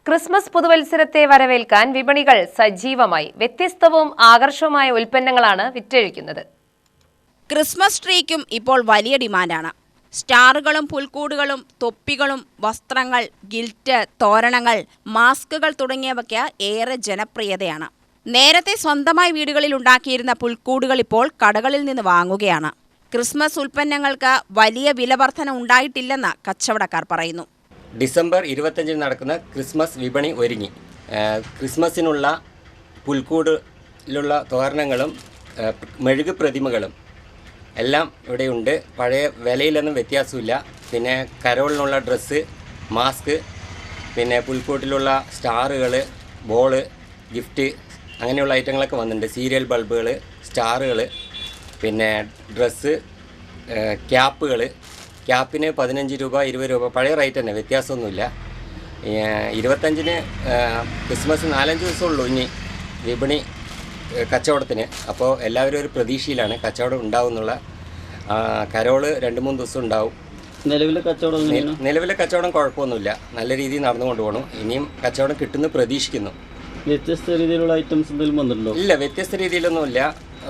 Christmas പുതുവത്സരത്തെ വരവേൽക്കാൻ വിപണികൾ സജീവമായി. വ്യത്യസ്തവും ആകർഷകവുമായ ഉൽപ്പന്നങ്ങളാണ് വിറ്റഴിക്കുന്നത്. ക്രിസ്മസ് ട്രീക്കും ഇപ്പോൾ വലിയ ഡിമാൻഡാണ്. സ്റ്റാറുകളും പുൽക്കൂടുകളും തൊപ്പികളും വസ്ത്രങ്ങൾ, ഗിൽറ്റ്, തോരണങ്ങൾ, മാസ്കുകൾ തുടങ്ങിയവയ്ക്ക് ഏറെ ജനപ്രിയതയാണ്. നേരത്തെ സ്വന്തമായി വീടുകളിൽ ഉണ്ടാക്കിയിരുന്ന പുൽക്കൂടുകൾ ഇപ്പോൾ കടകളിൽ നിന്ന് വാങ്ങുകയാണ്. ക്രിസ്മസ് ഉൽപ്പന്നങ്ങൾക്ക് വലിയ വിലവർധന ഉണ്ടായിട്ടില്ലെന്ന് കച്ചവടക്കാർ പറയുന്നു. ഡിസംബർ 25 നടക്കുന്ന ക്രിസ്മസ് വിപണി ഒരുങ്ങി. ക്രിസ്മസിനുള്ള പുൽക്കൂടിലുള്ള തോരണങ്ങളും മെഴുക് പ്രതിമകളും എല്ലാം ഇവിടെയുണ്ട്. പഴയ വിലയിലൊന്നും വ്യത്യാസമില്ല. പിന്നെ കരോളിനുള്ള ഡ്രസ്സ്, മാസ്ക്, പിന്നെ പുൽക്കൂട്ടിലുള്ള സ്റ്റാറുകൾ, ബോള്, ഗിഫ്റ്റ് അങ്ങനെയുള്ള ഐറ്റങ്ങളൊക്കെ വന്നിട്ടുണ്ട്. സീരിയൽ ബൾബുകൾ, സ്റ്റാറുകൾ, പിന്നെ ഡ്രസ്സ്, ക്യാപ്പുകൾ. ക്യാപ്പിന് 15 രൂപ, 20 രൂപ, പഴയ റേറ്റ് തന്നെ, വ്യത്യാസമൊന്നുമില്ല. 25-ന് ക്രിസ്മസ് 4-5 ദിവസമുള്ളൂ ഇനി വിപണി കച്ചവടത്തിന്. അപ്പോൾ എല്ലാവരും ഒരു പ്രതീക്ഷയിലാണ് കച്ചവടം ഉണ്ടാവുന്നുള്ള. കരോള് 2-3 ദിവസം ഉണ്ടാവും. നിലവിലെ കച്ചവടം കുഴപ്പമൊന്നുമില്ല, നല്ല രീതിയിൽ നടന്നുകൊണ്ട് പോകണം. ഇനിയും കച്ചവടം കിട്ടുമെന്ന് പ്രതീക്ഷിക്കുന്നു. വ്യത്യസ്ത രീതിയിലുള്ള ഐറ്റംസ് എന്തെങ്കിലും വന്നിട്ടുണ്ടോ? ഇല്ല, വ്യത്യസ്ത രീതിയിലൊന്നുമില്ല,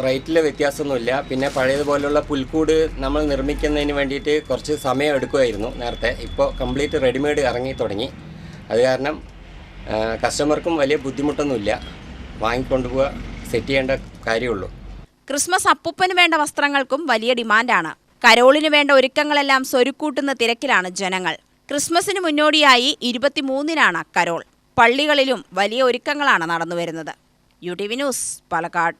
റേറ്റിലെ വ്യത്യാസമൊന്നുമില്ല. പിന്നെ പഴയതുപോലുള്ള പുൽക്കൂട് നമ്മൾ നിർമ്മിക്കുന്നതിന് വേണ്ടിയിട്ട് കുറച്ച് സമയം എടുക്കുമായിരുന്നു നേരത്തെ. ഇപ്പോൾ കംപ്ലീറ്റ് റെഡിമെയ്ഡ് ഇറങ്ങി തുടങ്ങി. അത് കാരണം കസ്റ്റമർക്കും വലിയ ബുദ്ധിമുട്ടൊന്നുമില്ല. വാങ്ങിക്കൊണ്ടുപോവുക, സെറ്റ് ചെയ്യേണ്ട കാര്യമുള്ളൂ. ക്രിസ്മസ് അപ്പൂപ്പന് വേണ്ട വസ്ത്രങ്ങൾക്കും വലിയ ഡിമാൻഡാണ്. കരോളിന് വേണ്ട ഒരുക്കങ്ങളെല്ലാം സ്വരുക്കൂട്ടുന്ന തിരക്കിലാണ് ജനങ്ങൾ. ക്രിസ്മസിന് മുന്നോടിയായി 23-നാണ് കരോൾ. പള്ളികളിലും വലിയ ഒരുക്കങ്ങളാണ് നടന്നുവരുന്നത്. UTV news, Palakkad.